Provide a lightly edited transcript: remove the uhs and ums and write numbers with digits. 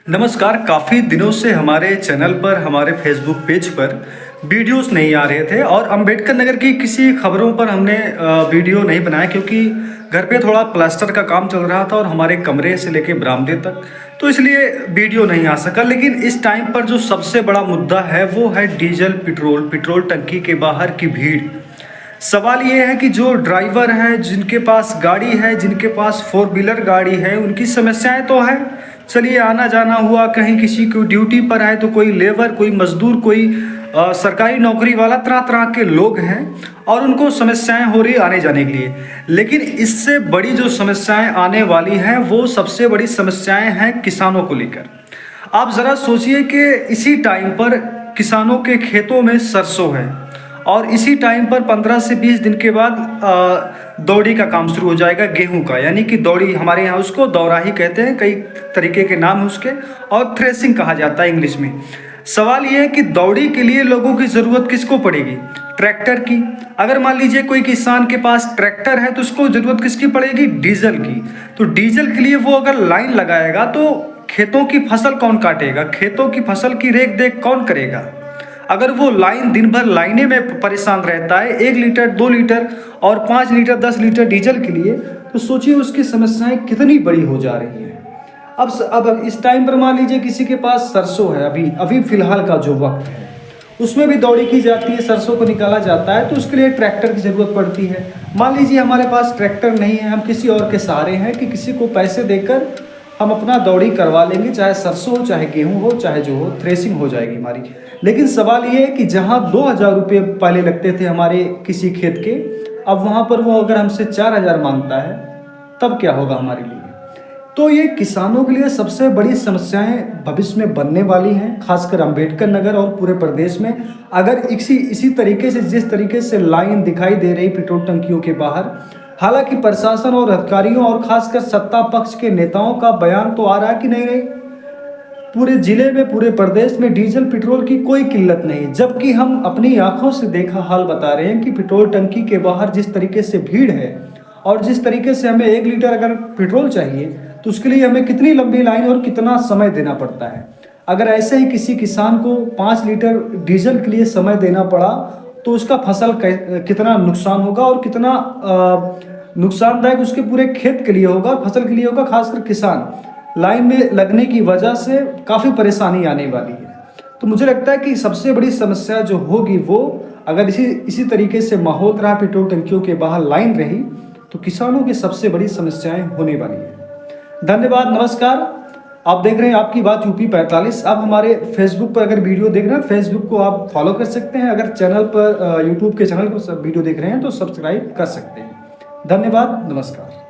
नमस्कार। काफ़ी दिनों से हमारे चैनल पर, हमारे फेसबुक पेज पर वीडियोस नहीं आ रहे थे और अंबेडकर नगर की किसी खबरों पर हमने वीडियो नहीं बनाया क्योंकि घर पे थोड़ा प्लास्टर का काम चल रहा था और हमारे कमरे से लेके बरामदे तक, तो इसलिए वीडियो नहीं आ सका। लेकिन इस टाइम पर जो सबसे बड़ा मुद्दा है वो है डीजल पेट्रोल टंकी के बाहर की भीड़। सवाल ये है कि जो ड्राइवर हैं, जिनके पास गाड़ी है, जिनके पास फोर व्हीलर गाड़ी है, उनकी समस्याएं तो है। चलिए, आना जाना हुआ, कहीं किसी को ड्यूटी पर है तो कोई लेबर, कोई मजदूर, कोई सरकारी नौकरी वाला, तरह तरह के लोग हैं और उनको समस्याएं हो रही आने जाने के लिए। लेकिन इससे बड़ी जो समस्याएं आने वाली हैं वो सबसे बड़ी समस्याएं हैं किसानों को लेकर। आप ज़रा सोचिए कि इसी टाइम पर किसानों के खेतों में सरसों है और इसी टाइम पर 15 से 20 दिन के बाद दौड़ी का काम शुरू हो जाएगा, गेहूं का। यानी कि दौड़ी, हमारे यहाँ उसको दौरा ही कहते हैं, कई तरीके के नाम है उसके, और थ्रेसिंग कहा जाता है इंग्लिश में। सवाल ये है कि दौड़ी के लिए लोगों की ज़रूरत किसको पड़ेगी? ट्रैक्टर की। अगर मान लीजिए कोई किसान के पास ट्रैक्टर है तो उसको ज़रूरत किसकी पड़ेगी? डीजल की। तो डीजल के लिए वो अगर लाइन लगाएगा तो खेतों की फसल कौन काटेगा? खेतों की फसल की रेख देख कौन करेगा? अगर वो लाइन दिन भर लाइने में परेशान रहता है 1 लीटर 2 लीटर और 5 लीटर 10 लीटर डीजल के लिए, तो सोचिए उसकी समस्याएं कितनी बड़ी हो जा रही हैं। अब इस टाइम पर मान लीजिए किसी के पास सरसों है, अभी फिलहाल का जो वक्त है उसमें भी दौड़ी की जाती है, सरसों को निकाला जाता है, तो उसके लिए ट्रैक्टर की ज़रूरत पड़ती है। मान लीजिए हमारे पास ट्रैक्टर नहीं है, हम किसी और के सहारे हैं कि किसी को पैसे देकर हम अपना दौड़ी करवा लेंगे, चाहे सरसों हो, चाहे गेहूं हो, चाहे जो हो, थ्रेसिंग हो जाएगी हमारी। लेकिन सवाल ये है कि जहां 2000 रुपये पहले लगते थे हमारे किसी खेत के, अब वहां पर वो अगर हमसे 4000 मांगता है, तब क्या होगा हमारे लिए? तो ये किसानों के लिए सबसे बड़ी समस्याएं भविष्य में बनने वाली हैं, खासकर अंबेडकर नगर और पूरे प्रदेश में। अगर इसी तरीके से, जिस तरीके से लाइन दिखाई दे रही पेट्रोल टंकियों के बाहर, हालांकि प्रशासन और अधिकारियों और खासकर सत्ता पक्ष के नेताओं का बयान तो आ रहा है कि नहीं, पूरे जिले में, पूरे प्रदेश में डीजल पेट्रोल की कोई किल्लत नहीं, जबकि हम अपनी आंखों से देखा हाल बता रहे हैं कि पेट्रोल टंकी के बाहर जिस तरीके से भीड़ है और जिस तरीके से हमें 1 लीटर अगर पेट्रोल चाहिए तो उसके लिए हमें कितनी लंबी लाइन और कितना समय देना पड़ता है। अगर ऐसे ही किसी किसान को 5 लीटर डीजल के लिए समय देना पड़ा तो उसका फसल कितना नुकसान होगा और कितना नुकसानदायक उसके पूरे खेत के लिए होगा, फसल के लिए होगा। खासकर किसान लाइन में लगने की वजह से काफ़ी परेशानी आने वाली है। तो मुझे लगता है कि सबसे बड़ी समस्या जो होगी वो, अगर इसी तरीके से माहौल रहा, पेट्रोल टंकियों के बाहर लाइन रही, तो किसानों की सबसे बड़ी समस्याएं होने वाली है। धन्यवाद, नमस्कार। आप देख रहे हैं आपकी बात यूपी 45। आप हमारे फेसबुक पर अगर वीडियो देख रहे हैं, फेसबुक को आप फॉलो कर सकते हैं। अगर चैनल पर, यूट्यूब के चैनल पर वीडियो देख रहे हैं तो सब्सक्राइब कर सकते हैं। धन्यवाद, नमस्कार।